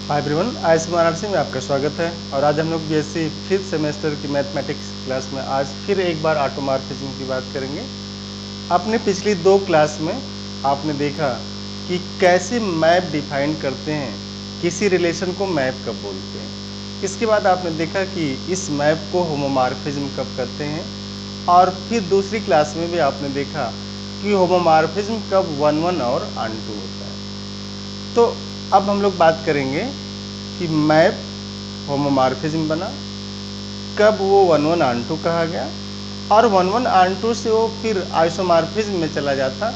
Hi everyone, Ayush Varanasi में आपका स्वागत है। और आज हम लोग बीएससी 5th सेमेस्टर की मैथमेटिक्स क्लास में आज फिर एक बार ऑटोमॉर्फिज्म की बात करेंगे। आपने पिछली 2 क्लास में आपने देखा कि कैसे मैप डिफाइन करते हैं, किसी रिलेशन को मैप कब बोलते हैं। इसके बाद आपने देखा कि इस मैप को होमोमॉर्फिज्म कब करते हैं, और फिर दूसरी क्लास में भी आपने देखा कि होमोमॉर्फिज्म कब 1-1 और ऑन-टू होता है। तो अब हम लोग बात करेंगे कि मैप होमोमॉर्फिज्म बना, कब वो 1-1 ऑन-टू कहा गया, और 1-1 ऑन-टू से वो फिर आइसोमॉर्फिज्म में चला जाता,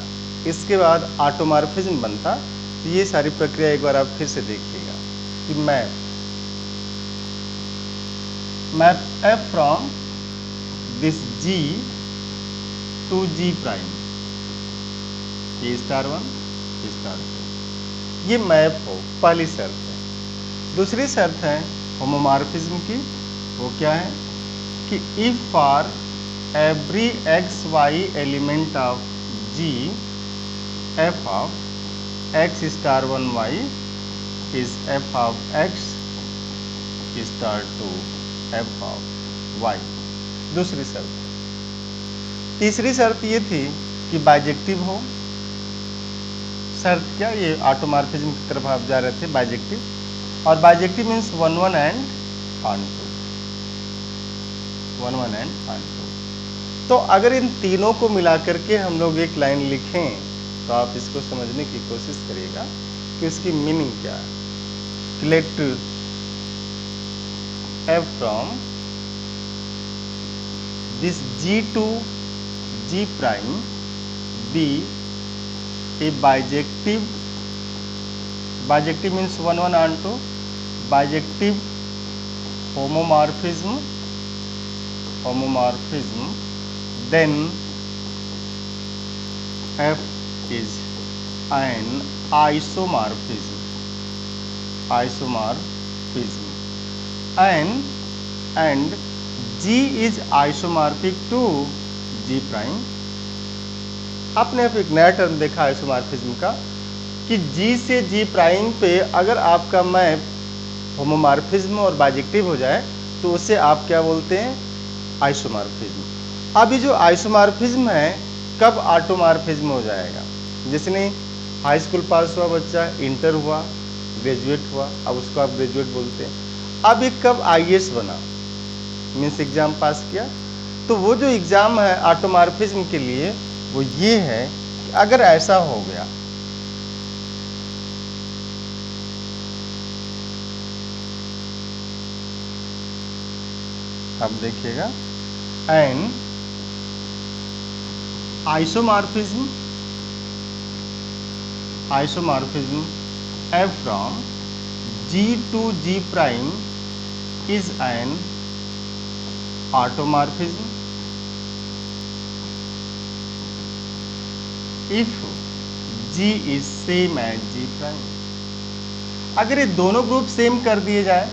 इसके बाद ऑटोमॉर्फिज्म बनता। तो ये सारी प्रक्रिया एक बार आप फिर से देखिएगा कि map f from this g to g prime, ये स्टार 1 स्टार 2, ये मैप हो, पहली शर्त है। दूसरी शर्त है होमोमॉर्फिज्म की, वो क्या है कि if for every x Y element of G F of X star 1 Y is F of X star 2 F of Y, दूसरी शर्त। तीसरी शर्त ये थी कि बाइजेक्टिव हो। शर्त क्या, ये ऑटोमॉर्फिज्म की तरफ आप जा रहे थे, बाइजेक्टिव। और bijective means 1-1 and on-to, 1-1 and on-to. तो अगर इन तीनों को मिलाकर के हम लोग एक लाइन लिखें तो आप इसको समझने की कोशिश करिएगा कि इसकी मीनिंग क्या है। Let f from this g to g prime be a bijective means 1-1 onto bijective homomorphism, then f is an isomorphism, and g is isomorphic to g prime। आपने अब एक नया टर्म देखा आइसोमॉर्फिज्म का कि G से G प्राइम पे अगर आपका मैप होमोमॉर्फिज्म और बाइजेक्टिव हो जाए तो उसे आप क्या बोलते हैं, आइसोमॉर्फिज्म। अब ये जो आइसोमॉर्फिज्म है कब ऑटोमॉर्फिज्म हो जाएगा, जिसने हाई स्कूल पास हुआ बच्चा, इंटर हुआ, ग्रेजुएट हुआ, अब उसको आप ग्रेजुएट बोलते हैं। अब ये कब IAS बना, मीन्स एग्जाम पास किया, तो वो जो एग्जाम है ऑटोमॉर्फिज्म के लिए वो ये है कि अगर ऐसा हो गया, अब देखिएगा, and isomorphism f from G to G prime is an automorphism if G is same as G prime. अगर ये दोनों ग्रुप सेम कर दिए जाए,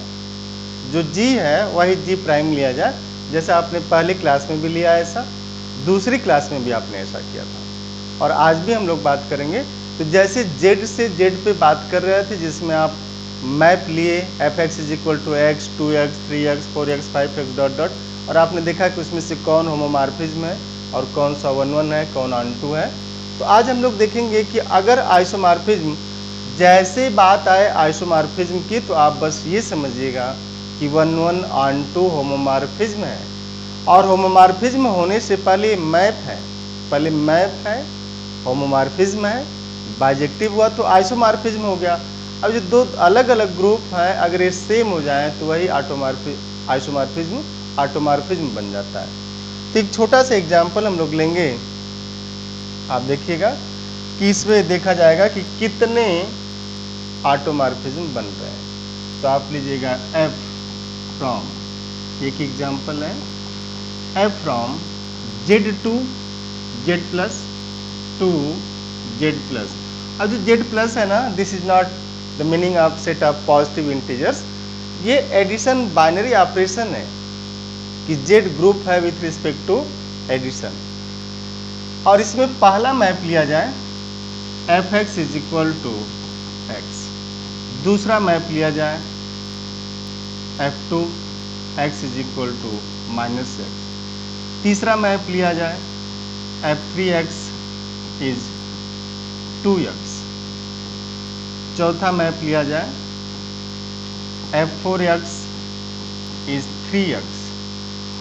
जो G है वही G प्राइम लिया जाए, जैसे आपने पहली क्लास में भी लिया ऐसा, दूसरी क्लास में भी आपने ऐसा किया था, और आज भी हम लोग बात करेंगे। तो जैसे Z से Z पे बात कर रहे थे, जिसमें आप मैप लिए f(x = x, 2x, 3x, 4x, 5x dot dot, और आपने देखा कि उसमें से कौन होमोमॉर्फिज्म है और कौन सा 1-1 है, कौन ऑन-टू है। तो आज हम लोग देखेंगे कि अगर आइसोमॉर्फिज्म, जैसे बात आए आइसोमॉर्फिज्म की, तो आप बस ये समझिएगा कि 1-1 ऑन-टू होमोमॉर्फिज्म है, और होमोमॉर्फिज्म होने से पहले मैप है, होमोमॉर्फिज्म है, बाइजेक्टिव हुआ तो आइसोमॉर्फिज्म हो गया। अब जो दो अलग अलग ग्रुप हैं अगर ये सेम हो जाएं तो वही ऑटोमॉर्फिज्म बन जाता है। तो एक छोटा सा एग्जाम्पल हम लोग लेंगे, आप देखिएगा कि इसमें देखा जाएगा कि कितने ऑटोमॉर्फिज्म बन रहे हैं। तो आप लीजिएगा f फ्रॉम, एक एग्जाम्पल है, f from Z to Z plus to Z plus. अब जो Z प्लस है ना, this is not the meaning of set of positive integers, ये एडिशन बाइनरी ऑपरेशन है कि Z ग्रुप है विथ रिस्पेक्ट टू एडिशन। और इसमें पहला मैप लिया जाए f(x = x), दूसरा मैप लिया जाए F2 x is equal to minus X. तीसरा मैप लिया जाए F3 x इज 2x। चौथा मैप लिया जाए F4 x इज 3x।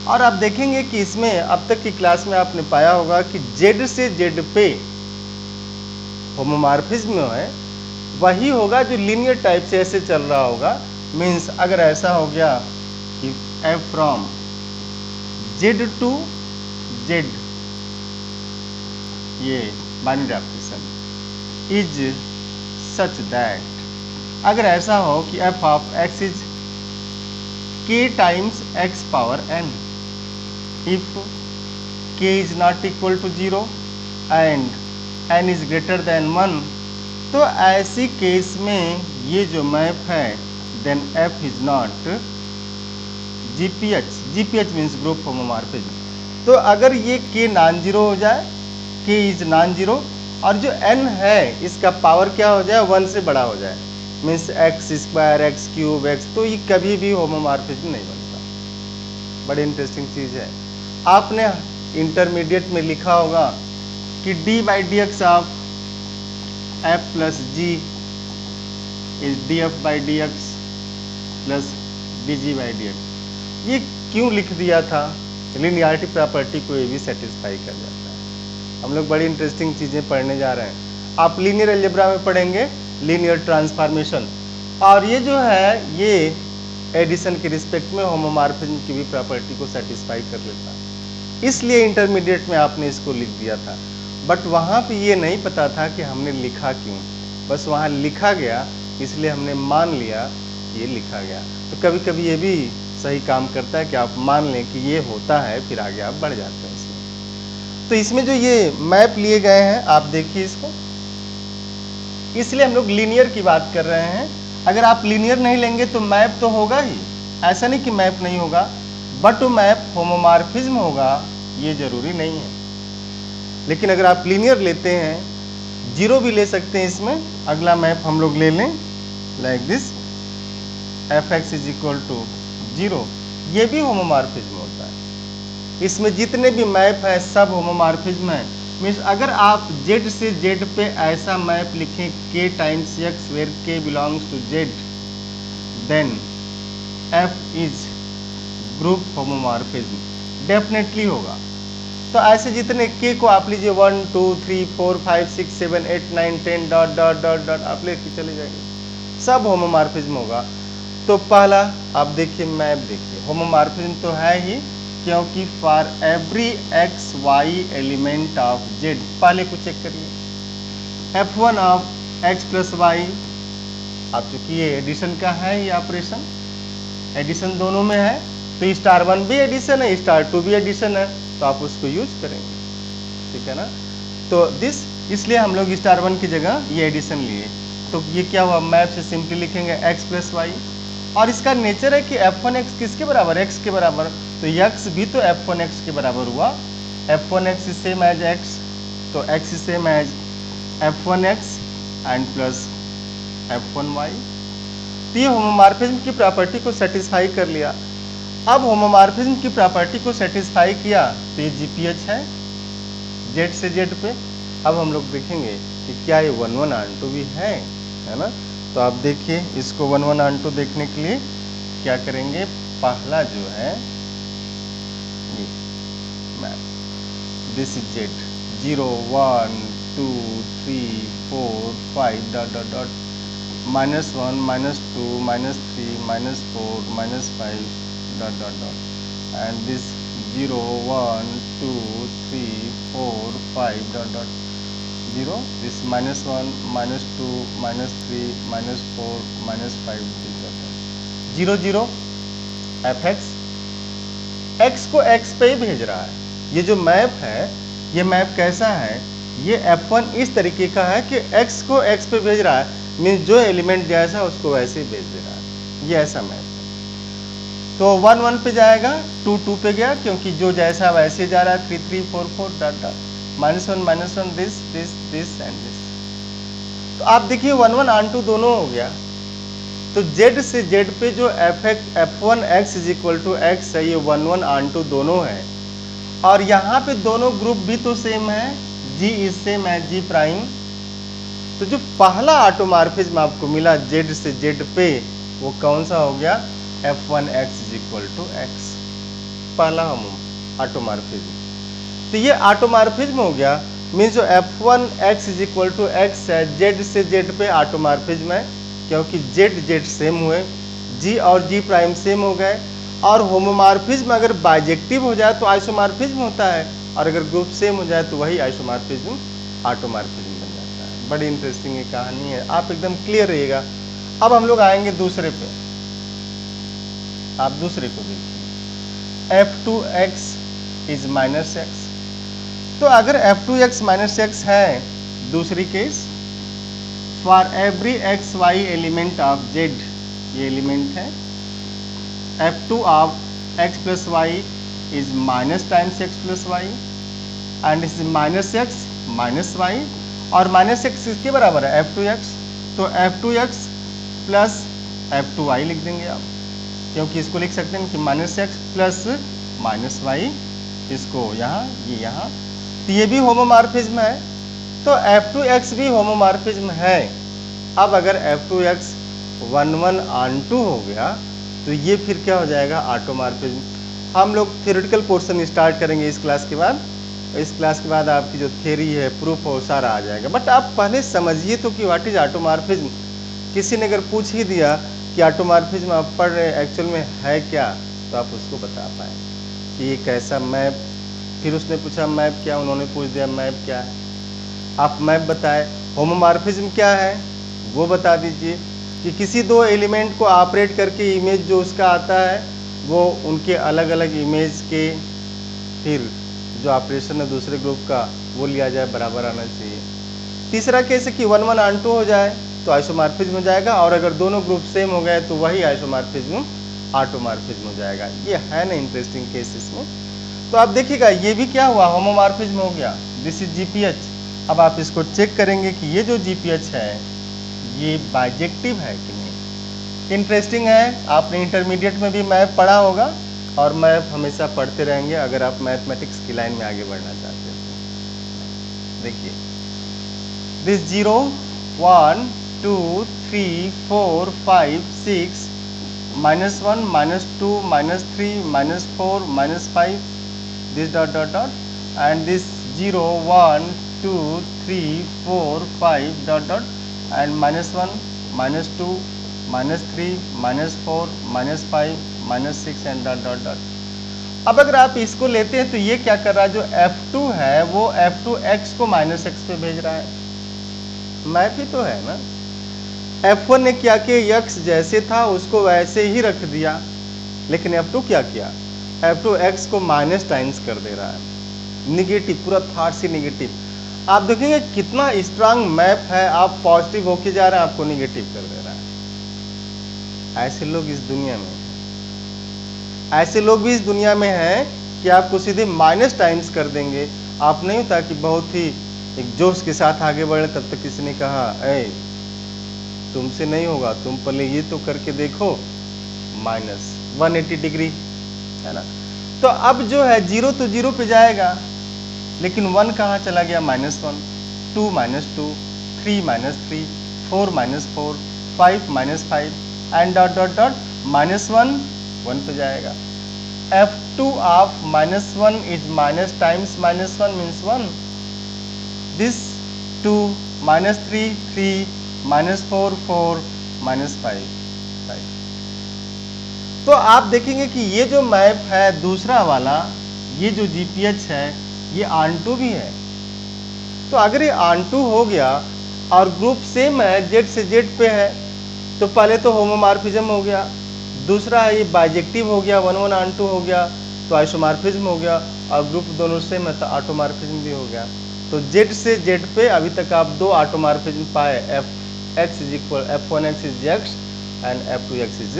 और आप देखेंगे कि इसमें अब तक की क्लास में आपने पाया होगा कि z से z पे होमोमॉर्फिज्म है वही होगा जो लीनियर टाइप से ऐसे चल रहा होगा। मीन्स अगर ऐसा हो गया कि f from z to z, ये binary operation is such that, अगर ऐसा हो कि f of x is k times x power n, if k is not equal to 0 and n is greater than 1, तो ऐसी केस में ये जो मैप है then f is not GPH। GPH means group homomorphism. तो अगर ये k non zero हो जाए, k इज नॉन जीरो, और जो n है इसका पावर क्या हो जाए 1 से बड़ा हो जाए, means x square x cube x, तो ये कभी भी होमोमॉर्फिज्म नहीं बनता। बड़ी इंटरेस्टिंग चीज़ है। आपने इंटरमीडिएट में लिखा होगा कि d by d x of f plus g is d f by d x plus d g by d x. ये क्यों लिख दिया था? लिनियरिटी प्रॉपर्टी को ये भी सेटिस्फाई कर जाता है। हम लोग बड़ी इंटरेस्टिंग चीज़ें पढ़ने जा रहे हैं। आप लीनियर अलजेब्रा में पढ़ेंगे लीनियर ट्रांसफॉर्मेशन, और ये जो है ये एडिशन के रिस्पेक्ट में होमोमॉर्फिज्म की भी प्रॉपर्टी को सेटिस्फाई कर लेता है। इसलिए इंटरमीडिएट में आपने इसको लिख दिया था, बट वहाँ पे ये नहीं पता था कि हमने लिखा क्यों। बस वहाँ लिखा गया इसलिए हमने मान लिया ये लिखा गया। तो कभी कभी ये भी सही काम करता है कि आप मान लें कि ये होता है, फिर आगे आप बढ़ जाते हैं इसमें। तो इसमें जो ये मैप लिए गए हैं आप देखिए इसको, इसलिए हम लोग लीनियर की बात कर रहे हैं। अगर आप लीनियर नहीं लेंगे तो मैप तो होगा ही, ऐसा नहीं कि मैप नहीं होगा, बट वो मैप होमोमॉर्फिज्म होगा ये जरूरी नहीं है। लेकिन अगर आप लीनियर लेते हैं, जीरो भी ले सकते हैं इसमें। अगला मैप हम लोग ले लें like this, f x is equal to 0, ये भी होमोमॉर्फिज्म होता है। इसमें जितने भी मैप है सब होमोमॉर्फिज्म है। मीन्स अगर आप z से z पे ऐसा मैप लिखें k times x where k belongs to z, then f is group homomorphism definitely होगा। तो ऐसे जितने k को आप लीजिए 1 2 3 4 5 6 7 8 9 10 डॉट डॉट डॉट डॉट आप लेके चले जाएंगे, सब होमोमॉर्फिज्म होगा। तो पहला आप देखिए मैप देखिए, होमोमॉर्फिज्म तो है ही, क्योंकि for every x Y element of z, पहले को चेक करिए f1 of x plus Y. आप चूंकि ये एडिशन का है, ये ऑपरेशन एडिशन दोनों में है, तो स्टार 1 भी एडिशन है, स्टार 2 भी एडिशन है, तो आप उसको यूज करेंगे, ठीक है ना। तो दिस, इसलिए हम लोग स्टार 1 की जगह ये एडिशन लिए। तो ये क्या हुआ, मैप से सिंपली लिखेंगे x प्लस वाई, और इसका नेचर है कि f1x किसके बराबर, x के बराबर, तो x भी तो f1x के बराबर हुआ। f1x is same as x, तो x is same as f1x and plus f1y। तो ये होमोमॉर्फिज्म की प्रॉपर्टी को सेटिस्फाई कर लिया। अब होमोमॉर्फिज्म की प्रॉपर्टी को सेटिस्फाई किया तो ये GPH है z से z पे। अब हम लोग देखेंगे कि क्या ये 1 1 ऑन 2 भी है ना। तो आप देखिए इसको 1 1 ऑन 2 देखने के लिए क्या करेंगे, पहला जो है ये map, this is z 0 1 2 3 4 5 dot dot dot -1 -2 -3 -4 -5 dot dot dot, and this 0 1 2 3 4 5 dot dot 0, this -1 -2 -3 -4 -5 dot dot 0 0 fx, x को x पे ही भेज रहा है। ये जो मैप है, ये मैप कैसा है, ये f1 इस तरीके का है कि x को x पे भेज रहा है, मीन्स जो एलिमेंट जैसा उसको वैसे ही भेज दे रहा है, ये ऐसा मैप है। तो 1 1 पे जाएगा, 2 2 पे गया, क्योंकि जो जैसा वैसे जा रहा है, 3 3 4 4 dot dot -1 this this this and this. तो आप देखिए 1 1 ऑन 2 दोनों हो गया, तो z से z पे जो f1x is equal to x है, ये 1 1 ऑन टू दोनों है, और यहाँ पे दोनों ग्रुप भी तो सेम है, g इज सेम है g प्राइम। तो जो पहला ऑटोमॉर्फिज्म आपको मिला z से z पे, वो कौन सा हो गया, f1x is equal to x, पहला हम ऑटोमॉर्फिज्म। तो ये ऑटोमॉर्फिज्म हो गया, मीन्स जो f1x is equal to x है, z से z पे ऑटोमॉर्फिज्म है, क्योंकि z सेम हुए, g और g प्राइम सेम हो गए। और होमोमॉर्फिज्म अगर बाइजेक्टिव हो जाए तो आइसोमॉर्फिज्म होता है, और अगर ग्रुप सेम हो जाए तो वही आइसोमॉर्फिज्म ऑटोमॉर्फिज्म बन जाता है। बड़ी इंटरेस्टिंग ये कहानी है, आप एकदम क्लियर रहिएगा। अब हम लोग आएंगे दूसरे पे, आप दूसरे को देखिए, f2x इज माइनस एक्स। तो अगर f2x माइनस एक्स है, दूसरी case, for every x Y element of z, ये एलिमेंट है, f2 of x plus y is minus times x plus y, and is minus x minus y, और minus x किसके बराबर है, f2x। तो f2x plus f2y लिख देंगे आप, क्योंकि इसको लिख सकते हैं कि minus x plus minus y, इसको यहाँ, ये यहाँ, तो ये भी होमोमॉर्फिज्म है, तो f2x भी होमोमॉर्फिज्म है। अब अगर f2x 1 1 ऑन टू हो गया, तो ये फिर क्या हो जाएगा, ऑटोमॉर्फिज्म। हम लोग थ्योरेटिकल पोर्शन स्टार्ट करेंगे इस क्लास के बाद, इस क्लास के बाद आपकी जो थ्योरी है, प्रूफ हो, सारा आ जाएगा। बट आप पहले समझिए तो कि व्हाट इज ऑटोमॉर्फिज्म। किसी ने अगर पूछ ही दिया कि ऑटोमॉर्फिज्म आप पढ़ रहे हैं, एक्चुअल में है क्या, तो आप उसको बता पाए कि ये कैसा मैप। फिर उसने पूछा मैप क्या, उन्होंने पूछ दिया मैप क्या है, आप मैप बताए। होमोमॉर्फिज्म क्या है वो बता दीजिए, कि किसी दो एलिमेंट को ऑपरेट करके इमेज जो उसका आता है, वो उनके अलग अलग इमेज के फिर जो ऑपरेशन है दूसरे ग्रुप का, वो लिया जाए, बराबर आना चाहिए। तीसरा केस है कि 1 1 ऑन टू हो जाए तो आइसोमॉर्फिज्म हो जाएगा, और अगर दोनों ग्रुप सेम हो गए तो वही आइसोमॉर्फिज्म ऑटोमॉर्फिज्म हो जाएगा। ये है ना इंटरेस्टिंग केस इसमें। तो आप देखिएगा ये भी क्या हुआ, होमोमॉर्फिज्म हो गया, दिस इज GPH। अब आप इसको चेक करेंगे कि ये जो GPH है, ये बाइजेक्टिव है कि नहीं। इंटरेस्टिंग है, आपने इंटरमीडिएट में भी मैप पढ़ा होगा, और मैप हमेशा पढ़ते रहेंगे अगर आप मैथमेटिक्स की लाइन में आगे बढ़ना चाहते हैं तो। देखिए, this 0 1 2 3 4 5 6 -1 -2 -3 -4 -5, this dot dot dot, and this 0 1 2 3 4 5 dot dot, and -1 -2 -3 -4 -5 -6 and dot dot dot. अब अगर आप इसको लेते हैं तो ये क्या कर रहा है, जो f2 है वो f2x को -x पे भेज रहा है, मैप ही तो है ना। f1 ने क्या किया, x जैसे था उसको वैसे ही रख दिया, लेकिन f2 क्या किया, f2 x को माइनस टाइम्स कर दे रहा है, निगेटिव, पूरा थॉट से निगेटिव। आप देखेंगे कितना स्ट्रांग मैप है, आप पॉजिटिव होके जा रहे हैं, आपको निगेटिव कर दे रहा है। ऐसे लोग इस दुनिया में, ऐसे लोग भी इस दुनिया में हैं कि आपको सीधे माइनस टाइम्स कर देंगे। आप नहीं होता कि बहुत ही एक जोश के साथ आगे बढ़े, तब तक किसी ने कहा ए तुमसे नहीं होगा, तुम पहले ये तो करके देखो, -180 डिग्री, है ना। तो अब जो है 0 तो 0 पे जाएगा, लेकिन 1 कहाँ चला गया, -1, 2 -2, 3 -3, 4 -4, 5 -5, एंड डॉट डॉट डॉट, -1 1 पे जाएगा। f2 of -1 is minus times -1 means 1. This 2 -3 3 -4 4 -5 5। तो आप देखेंगे कि ये जो मैप है दूसरा वाला, ये जो GPH है, ये ऑन2 भी है। तो अगर ये ऑन2 हो गया और ग्रुप सेम है, Z से Z पे है, तो पहले तो होमोमॉर्फिज्म हो गया, दूसरा है ये बाइजेक्टिव हो गया, 1 1 ऑन2 हो गया तो आइसोमॉर्फिज्म हो गया, और ग्रुप दोनों सेम है तो ऑटोमॉर्फिज्म भी हो गया। तो Z से Z पे अभी तक आप दो ऑटोमॉर्फिज्म पाए, f(x) is equal f1x is x and f2x is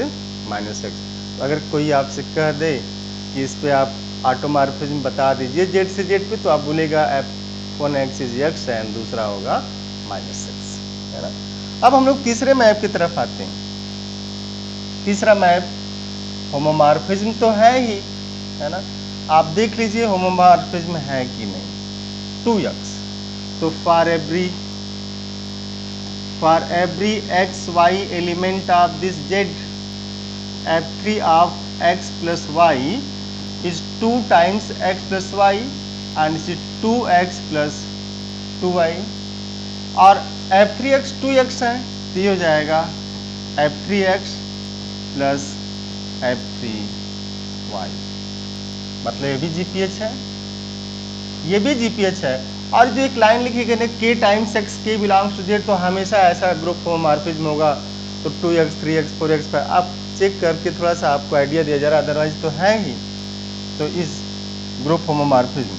-x। अगर कोई आपसे कह दे कि इस पे आप ऑटोमॉर्फिज्म बता दीजिए Z से Z पे, तो आप बोलेगा f1x इज x एंड दूसरा होगा -x, है ना। अब हम लोग तीसरे मैप की तरफ आते हैं। तीसरा मैप होमोमॉर्फिज्म तो है ही, है ना। आप देख लीजिए होमोमॉर्फिज्म है कि नहीं। 2x, तो for every x Y element of this z, f3 of x plus y is 2 times x plus y and is 2x plus 2y, और f3x 2x है तो ये हो जाएगा f3x प्लस f3y, मतलब ये भी GPH है, ये भी GPH है। और जो एक लाइन लिखी गई है k times x k belongs to z, तो हमेशा ऐसा ग्रुप होमोमॉर्फिज्म होगा, तो 2x 3x 4x पर आप चेक करके थोड़ा सा आपको आइडिया दिया जा रहा है, अदरवाइज तो है ही, तो इस ग्रुप होमोमॉर्फिज्म।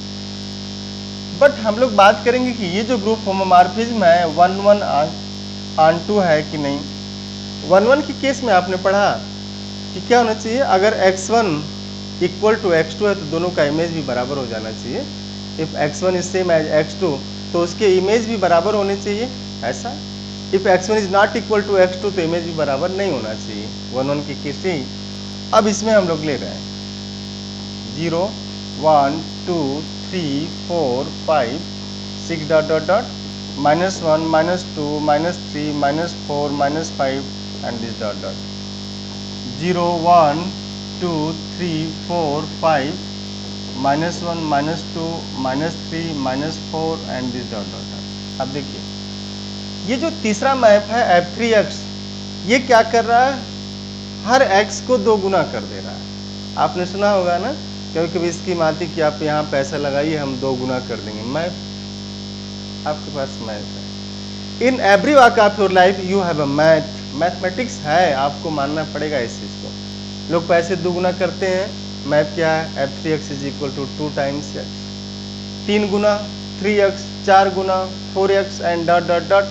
बट हम लोग बात करेंगे कि ये जो ग्रुप होमोमॉर्फिज्म है 1 1 ऑन 2 है कि नहीं। 1 1 के केस में आपने पढ़ा कि क्या होना चाहिए, अगर x1 इक्वल टू x2 है तो दोनों का इमेज भी बराबर हो जाना चाहिए। If x1 is same as x2 तो उसके इमेज भी बराबर होने चाहिए, ऐसा। If x1 is not equal to x2 तो इमेज भी बराबर नहीं होना चाहिए, 1 1 की केस यही। अब इसमें हम लोग ले रहे हैं 0 1 2 3 4 5 6 dot dot dot -1 -2 -3 -4 -5 and this dot dot 0 1 2 3 4 5 -1 -2 -3 -4 and this dot dot dot। अब देखिए ये जो तीसरा मैप है f3x, ये क्या कर रहा है, हर x को 2 गुना कर दे रहा है। आपने सुना होगा ना, क्योंकि कभी इसकी माती कि आप यहाँ पैसा लगाइए हम 2 गुना कर देंगे, मैप आपके पास मैप है। In every walk of your life you have a mathematics है, आपको मानना पड़ेगा इस चीज़ को। लोग पैसे 2 गुना करते हैं, मैप क्या है, f3x is equal to 2 times x, 3 गुना 3x, 4 गुना 4x and dot dot dot.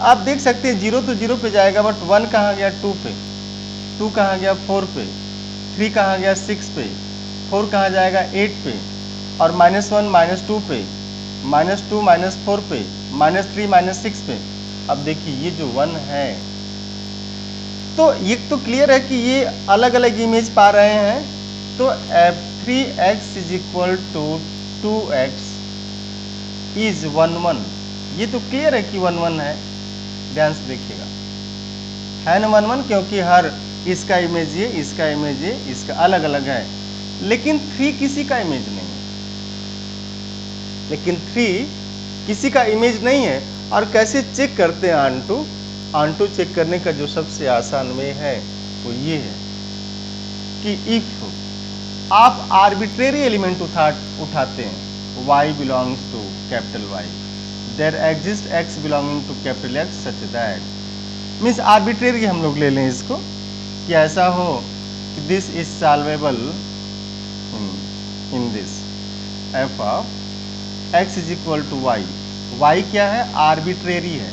आप देख सकते हैं 0 तो 0 पे जाएगा, बट 1 कहाँ गया 2 पे, 2 कहाँ गया 4 पे, 3 कहाँ गया 6 पे, 4 कहाँ जाएगा 8 पे, और -1 -2 पे, -2 -4 पे, -3 -6 पे। अब देखिए ये जो 1 है, तो ये तो क्लियर है कि ये अलग अलग इमेज पा रहे हैं, तो f3x is equal to 2x is 1 1, ये तो क्लियर है कि 1 1 है। ध्यान से देखिएगा, है ना 1 1, क्योंकि हर इसका इमेज ये, इसका इमेज ये, इसका अलग अलग है। लेकिन 3 किसी का इमेज नहीं है, लेकिन 3 किसी का इमेज नहीं है। और कैसे चेक करते हैं ऑन टू चेक करने का जो सबसे आसान वे है वो ये है कि इफ आप आर्बिट्रेरी एलिमेंट उठाते हैं, y belongs to capital Y, there exist x belonging to capital X such that, means arbitrary हम लोग ले लें इसको कि ऐसा हो कि this is solvable in this f of x is equal to y। y क्या है, आर्बिट्रेरी है।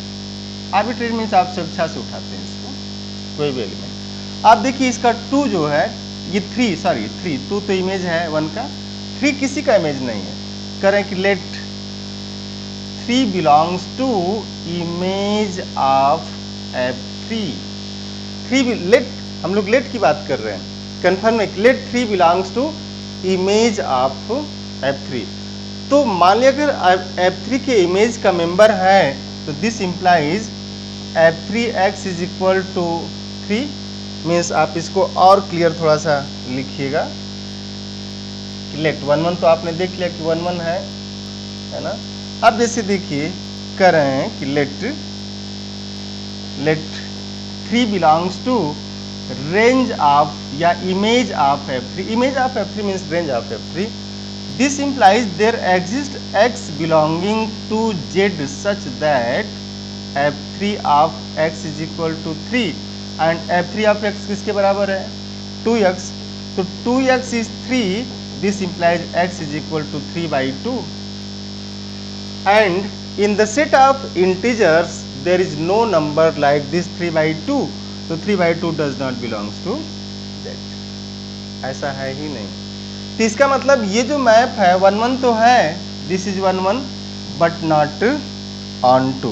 आर्बिट्रेरी मीन्स आप स्वेच्छा से उठाते हैं इसको, कोई भी एलिमेंट। आप देखिए इसका 2 जो है, ये 3 2 तो इमेज है 1 का, 3 किसी का इमेज नहीं है। करें कि let 3 belongs to image of f3। 3 let, हम लोग लेट की बात कर रहे हैं, कन्फर्म है, let 3 belongs to image of f3। तो मान लिया अगर f3 के इमेज का मेंबर है तो this implies f3x is equal to 3, means आप इसको और क्लियर थोड़ा सा लिखिएगा कि लेट 1 1 तो आपने देख लिया कि 1 1 है ना। अब जैसे देखिए कर रहे हैं कि let 3 belongs to range of या image of f3, image of f3 means range of f3। This implies there exists x belonging to z such that f3 of x is equal to 3 and f3 of x किसके बराबर है 2x, तो 2x is 3, this implies x is equal to 3/2 and in the set of integers there is no number like this 3/2, so 3/2 does not belongs to z, ऐसा है ही नहीं। तो इसका मतलब ये जो मैप है 1 1 तो है, this is 1 1 but not onto,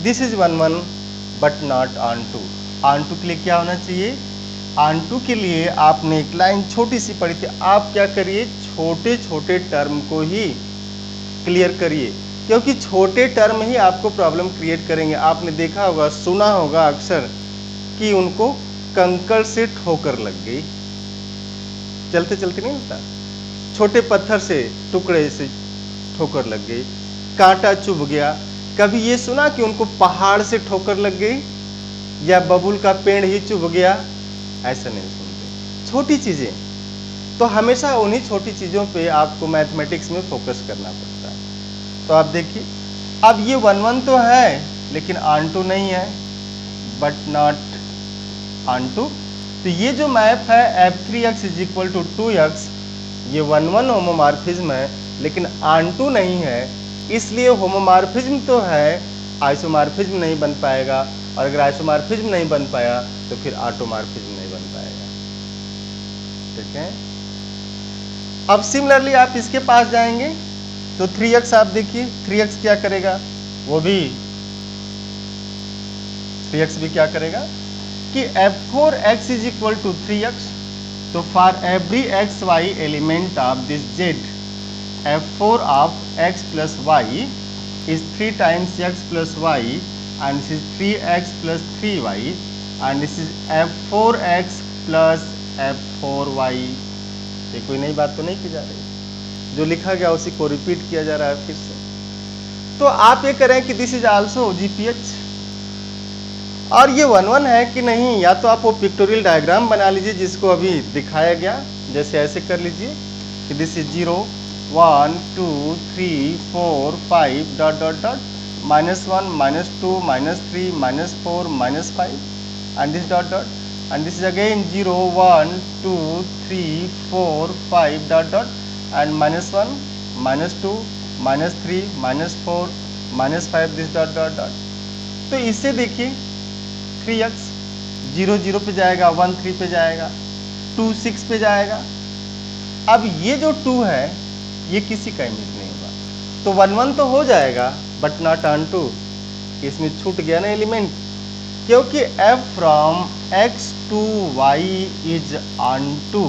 this is 1 1 but not onto. Onto के लिए क्या होना चाहिए, आंटू के लिए आपने एक लाइन छोटी सी पढ़ी थी, आप क्या करिए छोटे छोटे टर्म को ही क्लियर करिए, क्योंकि छोटे टर्म ही आपको प्रॉब्लम क्रिएट करेंगे। आपने देखा होगा, सुना होगा अक्सर कि उनको कंकड़ से ठोकर लग गई, चलते चलते नहीं होता, छोटे पत्थर से टुकड़े से ठोकर लग गई, कांटा चुभ गया। कभी ये सुना कि उनको पहाड़ से ठोकर लग गई या बबूल का पेड़ ही चुभ गया? ऐसा नहीं सुनते। छोटी चीजें, तो हमेशा उन्हीं छोटी चीजों पे आपको मैथमेटिक्स में फोकस करना पड़ता है। तो आप देखिए, अब ये 1 1 तो है लेकिन आंटू नहीं है, बट नॉट आंटू। तो ये जो मैप है f3x is equal to 2x, ये 1 1 होमोमॉर्फिज्म है लेकिन आंटू नहीं है, इसलिए होमोमॉर्फिज्म तो है, आइसोमॉर्फिज्म नहीं बन पाएगा, और अगर आइसोमॉर्फिज्म नहीं बन पाया तो फिर ऑटोमॉर्फिज्म नहीं बन पाएगा। ठीक है। अब सिमिलरली आप इसके पास जाएंगे तो 3x, आप देखिए 3x क्या करेगा, वो भी 3x भी क्या करेगा कि f4x is equal to 3x, तो for every x Y element of this z, f4 of x plus y is 3 times x plus y, and this is 3x plus 3y, and this is f4x plus f4y। ये कोई नई बात तो नहीं की जा रही, जो लिखा गया उसी को रिपीट किया जा रहा है फिर से। तो आप ये करें कि दिस इज आल्सो GPH, और ये 1 1 है कि नहीं, या तो आप वो पिक्टोरियल डायग्राम बना लीजिए जिसको अभी दिखाया गया, जैसे ऐसे कर लीजिए कि this is 0 1 2 3 4 5 dot dot dot -1 -2 -3 -4 -5 and this dot dot, and this is again 0 1 2 3 4 5 dot dot and -1 -2 -3 -4 -5 this dot dot dot। तो इससे देखिए 3x 0 0 पे जाएगा, 1 3 पे जाएगा, 2 6 पे जाएगा। अब ये जो 2 है ये किसी का इमेज नहीं होगा, तो 1 1 तो हो जाएगा बट नॉट ऑन 2, इसमें छूट गया ना एलिमेंट, क्योंकि f from x to y is onto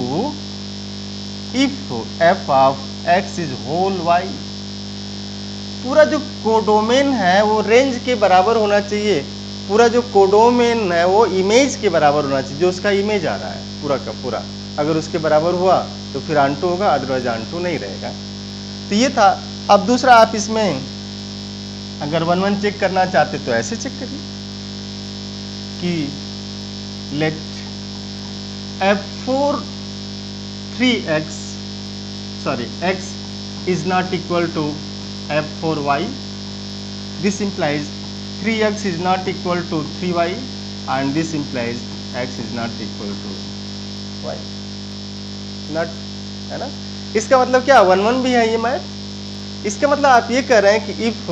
if f of x is whole y। पूरा जो कोडोमेन है वो रेंज के बराबर होना चाहिए, पूरा जो कोडोमेन है वो इमेज के बराबर होना चाहिए, जो उसका इमेज आ रहा है पूरा का पूरा, अगर उसके बराबर हुआ तो फिर आंटू होगा, अदरवाइज आंटू नहीं रहेगा। तो ये था। अब दूसरा, आप इसमें अगर 1 1 चेक करना चाहते तो ऐसे चेक करिए कि let f4 3x sorry x is not equal to f4y, this implies 3x is not equal to 3y, and this implies x is not equal to y, not है ना। इसका मतलब क्या, 1 1 भी है ये मैथ। इसका मतलब आप ये कह रहे हैं कि if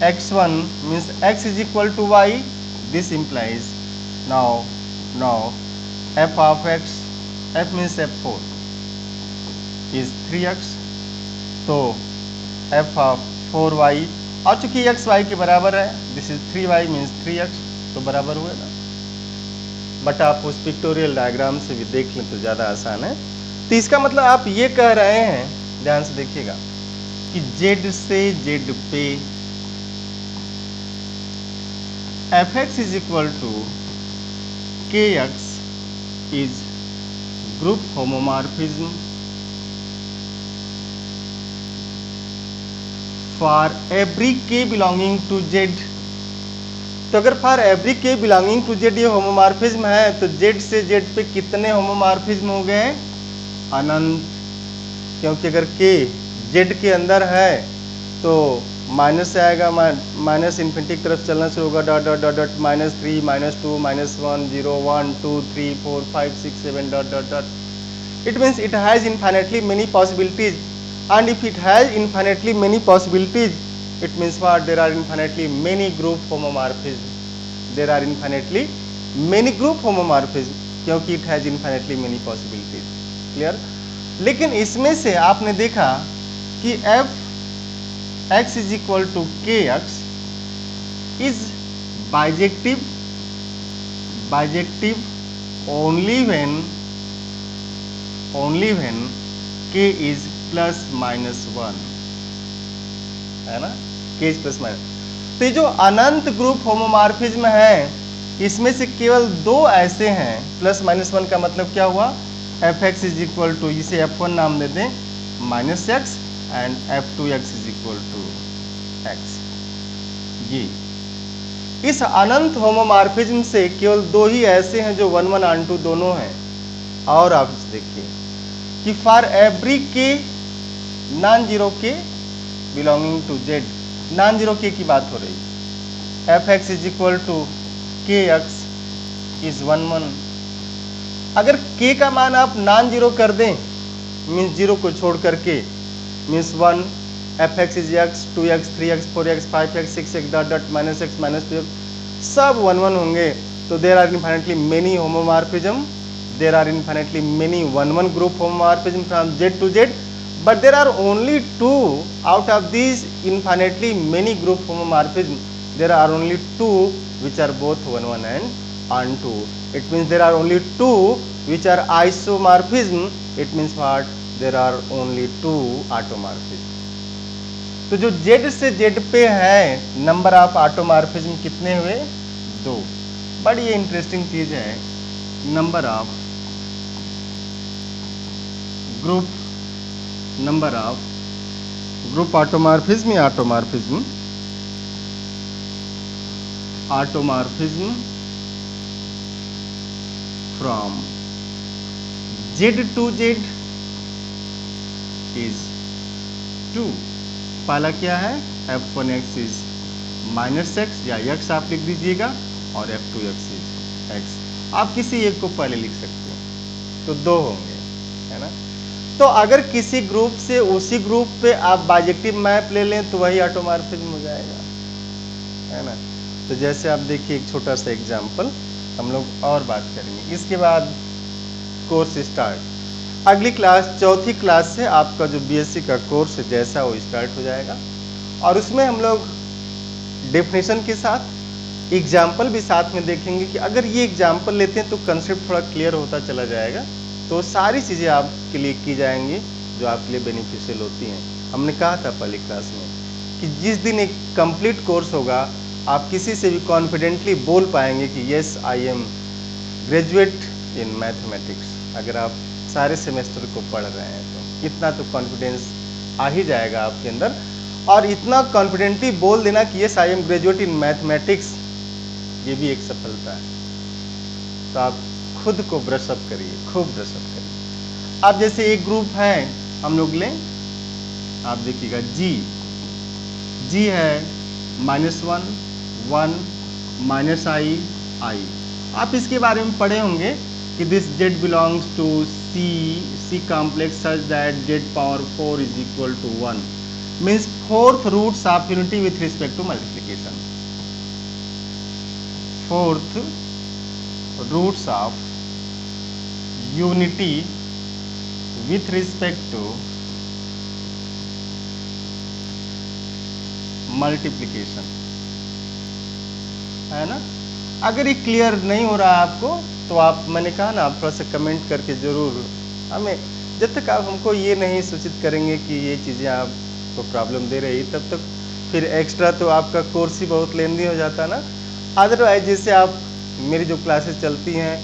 x1 means x is equal to y, this implies now f of x, f means f4 is 3x, तो f of 4y, और चूंकि x y के बराबर है, this is 3y means 3x, तो बराबर हुए ना। बट आप उस पिक्टोरियल डायग्राम से भी देख लें तो ज़्यादा आसान है। तो इसका मतलब आप ये कह रहे हैं, ध्यान से देखिएगा, कि z से z पे fx is equal to kx is group homomorphism for every k belonging to z। तो अगर for every k belonging to z ये होमोमॉर्फिज्म है, तो z से z पे कितने होमोमॉर्फिज्म हो गए? अनंत, क्योंकि अगर k z के अंदर है तो माइनस से आएगा, माइनस इन्फिनिटी की तरफ चलना शुरू होगा, dot dot dot dot -3 -2 -1 0 1 2 3 4 5 6 7 dot dot dot. It means it has infinitely many possibilities, and if it has infinitely many possibilities, it means what? There are infinitely many group homomorphism, there are infinitely many group homomorphism, क्योंकि it has infinitely many possibilities। Clear. लेकिन इसमें से आपने देखा कि f x is equal to kx is bijective bijective only when k is plus minus 1, है ना, k is plus minus. तो ये जो अनंत ग्रुप होमोमॉर्फिज्म है, इसमें से केवल दो ऐसे हैं, प्लस माइनस 1 का मतलब क्या हुआ, f x is equal to, इसे f1 नाम दे दें, minus x, and f2x is equal to x. ये इस अनंत होमोमॉर्फिज्म से केवल दो ही ऐसे हैं जो 1 1 ऑन 2 दोनों हैं। और आप देखिए कि for every k non zero k belonging to z, non zero k की बात हो रही, f x is equal to k x is 1 1। अगर k का मान आप नॉन जीरो कर दें, मीन्स जीरो को छोड़ करके, means 1, f x is x, 2x, 3x, 4x, 5x, 6x, dot dot minus x minus 2x, सब 1 1 होंगे। तो there are infinitely many homomorphism, there are infinitely many 1 1 group homomorphism from Z to Z, but there are only two out of these infinitely many group homomorphism. There are only two which are both 1 1 and on 2. It means there are only two which are isomorphism. It means what? There are only two automorphism. तो जो Z से Z पे है, number of automorphism कितने हुए? 2। बड़ी ये interesting चीज है, number of group, number of group automorphism या automorphism, automorphism from Z to Z is 2। पहला क्या है, f1x इज माइनस एक्स, या x आप लिख दीजिएगा, और f2x इज x। आप किसी एक को पहले लिख सकते हैं, तो 2 होंगे, है ना। तो अगर किसी ग्रुप से उसी ग्रुप पे आप बाइजेक्टिव मैप ले लें तो वही ऑटोमॉर्फिज्म हो जाएगा, है ना। तो जैसे आप देखिए एक छोटा सा एग्जांपल, हम लोग और बात करेंगे, इसके बाद कोर्स स्टार्ट। अगली क्लास, चौथी क्लास से आपका जो बीएससी का कोर्स है जैसा वो स्टार्ट हो जाएगा, और उसमें हम लोग डेफिनेशन के साथ एग्जाम्पल भी साथ में देखेंगे कि अगर ये एग्जाम्पल लेते हैं तो कंसेप्ट थोड़ा क्लियर होता चला जाएगा। तो सारी चीज़ें आपके लिए की जाएंगी जो आपके लिए बेनिफिशियल होती हैं। हमने कहा था पहली क्लास में कि जिस दिन एक कंप्लीट कोर्स होगा, आप किसी से भी कॉन्फिडेंटली बोल पाएंगे कि yes I am graduate in mathematics. अगर आप सारे सेमेस्टर को पढ़ रहे हैं तो इतना तो कॉन्फिडेंस आ ही जाएगा आपके अंदर, और इतना कॉन्फिडेंटली बोल देना कि yes I am graduate in mathematics, ये भी एक सफलता है। तो आप खुद को ब्रशअप करिए, खूब ब्रशअप करिए। अब जैसे एक ग्रुप है हम लोग लें, आप देखिएगा जी है -1 1 -i i। आप इसके बारे में पढ़े होंगे कि this Z belongs to C complex such that Z power 4 is equal to 1, means fourth roots of unity with respect to multiplication. Fourth roots of unity with respect to multiplication, है ना। अगर ये क्लियर नहीं हो रहा आपको तो आप, मैंने कहा ना, आप थोड़ा सा कमेंट करके जरूर हमें, जब तक आप हमको ये नहीं सूचित करेंगे कि ये चीज़ें आपको प्रॉब्लम दे रही, तब तक फिर एक्स्ट्रा तो आपका कोर्स ही बहुत लेंदी हो जाता ना। अदरवाइज जैसे आप, मेरी जो क्लासेस चलती हैं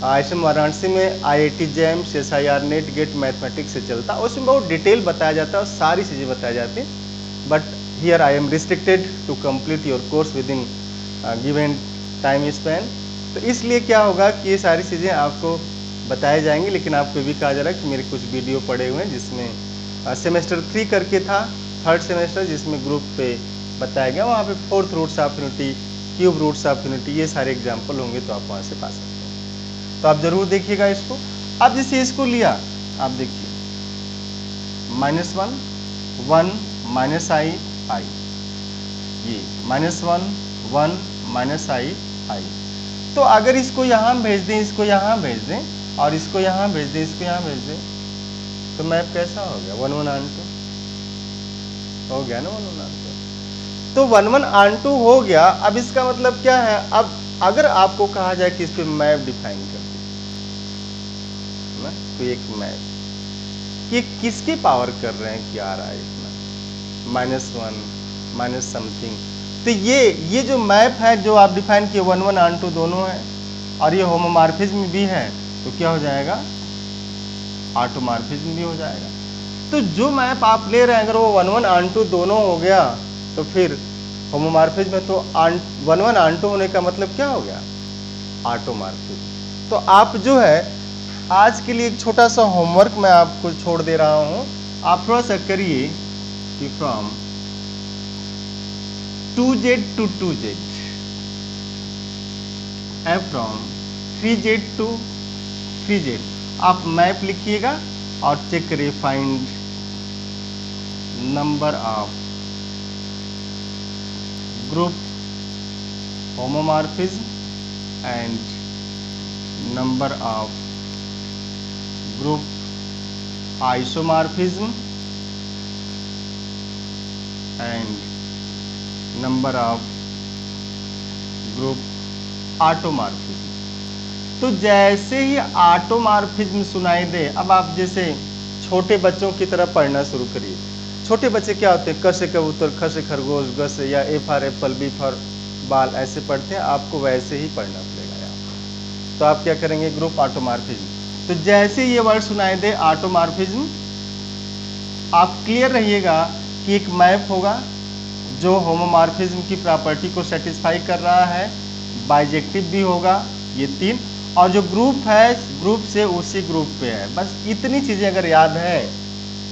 आईएसएम वाराणसी में, IIT JAM, CSIR NET GATE mathematics से चलता, उसमें बहुत डिटेल बताया जाता है और सारी चीज़ें बताई जाती हैं। But here I am restricted to complete your course within given time span. तो इसलिए क्या होगा कि ये सारी चीज़ें आपको बताए जाएंगी, लेकिन आपको भी कहा जा रहा है कि मेरे कुछ वीडियो पड़े हुए हैं जिसमें सेमेस्टर 3 करके था, थर्ड सेमेस्टर, जिसमें ग्रुप पे बताया गया, वहाँ पे fourth roots of unity, cube roots of unity, ये सारे एग्जाम्पल होंगे, तो आप वहाँ से पा सकते हैं। तो आप जरूर देखिएगा इसको। अब जैसे इसको लिया, आप देखिए -1 1 -i i, ये -1 1 -i i। तो अगर इसको यहाँ भेज दें, इसको यहाँ भेज दें, और इसको यहाँ भेज दें, इसको यहाँ भेज दें, तो मैप कैसा हो गया? 1 1 on 2 हो गया ना, 1 1 on 2। तो 1 1 on 2 हो गया। अब इसका मतलब क्या है? अब अगर आपको कहा जाए कि इस पे मैप डिफाइन कर दे ना, तो एक मैप ये किसके पावर कर रहे हैं कि आ रहा है इतना -1 माइनस समथिंग। तो ये जो मैप है जो आप डिफाइन किए 1 1 ऑन टू दोनों है और ये होमोमॉर्फिज्म भी है, तो क्या हो जाएगा, ऑटोमॉर्फिज्म भी हो जाएगा। तो जो मैप आप ले रहे हैं अगर वो 1 1 ऑन टू दोनों हो गया तो फिर होमोमॉर्फिज्म में तो 1 1 ऑन टू होने का मतलब क्या हो गया, ऑटोमॉर्फिज्म। तो आप जो है आज के लिए एक छोटा सा होमवर्क मैं आपको छोड़ दे रहा हूं, आप थोड़ा सा करिए कि from 2z to 2z and from 3z to 3z आप मैप लिखिएगा और चेक करिए find number of group homomorphism and number of group isomorphism and number of group automorphism. तो जैसे ही ऑटोमॉर्फिज्म सुनाई दे, अब आप जैसे छोटे बच्चों की तरह पढ़ना शुरू करिए। छोटे बच्चे क्या होते हैं, क से कबूतर, ख से खरगोश, ग से या a for apple, b for ball ऐसे पढ़ते हैं, आपको वैसे ही पढ़ना पड़ेगा यहाँ। तो आप क्या करेंगे, ग्रुप ऑटोमॉर्फिज्म। तो जैसे ये वर्ड सुनाई दे ऑटोमॉर्फिज्म, आप क्लियर रहिएगा कि एक मैप होगा जो होमोमॉर्फिज्म की प्रॉपर्टी को सेटिस्फाई कर रहा है, बाइजेक्टिव भी होगा, ये 3, और जो ग्रुप है ग्रुप से उसी ग्रुप पे है। बस इतनी चीज़ें अगर याद है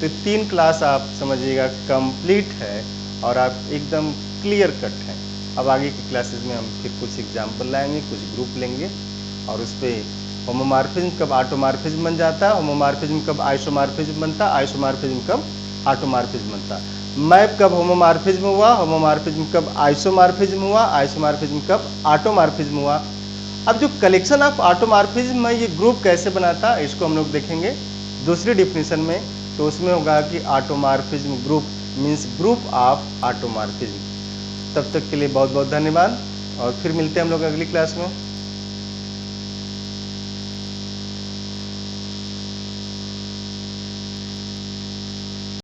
तो 3 क्लास आप समझिएगा कंप्लीट है और आप एकदम क्लियर कट हैं। अब आगे की क्लासेस में हम फिर कुछ एग्जाम्पल लाएंगे, कुछ ग्रुप लेंगे और उस पर होमोमॉर्फिज्म कब ऑटोमॉर्फिज्म बन जाता है, होमोमॉर्फिज्म कब आइसोमॉर्फिज्म बनता है, आइसोमॉर्फिज्म कब ऑटोमॉर्फिज्म बनता है, मैप कब होमोमॉर्फिज्म हुआ, होमोमॉर्फिज्म कब आइसोमॉर्फिज्म हुआ, आइसोमॉर्फिज्म कब ऑटोमॉर्फिज्म हुआ। अब जो कलेक्शन ऑफ ऑटोमॉर्फिज्म है ये ग्रुप कैसे बनाता है इसको हम लोग देखेंगे दूसरी डिफिनीशन में। तो उसमें होगा कि automorphism group means group of automorphism. तब तक के लिए बहुत बहुत धन्यवाद और फिर मिलते हैं हम लोग अगली क्लास में।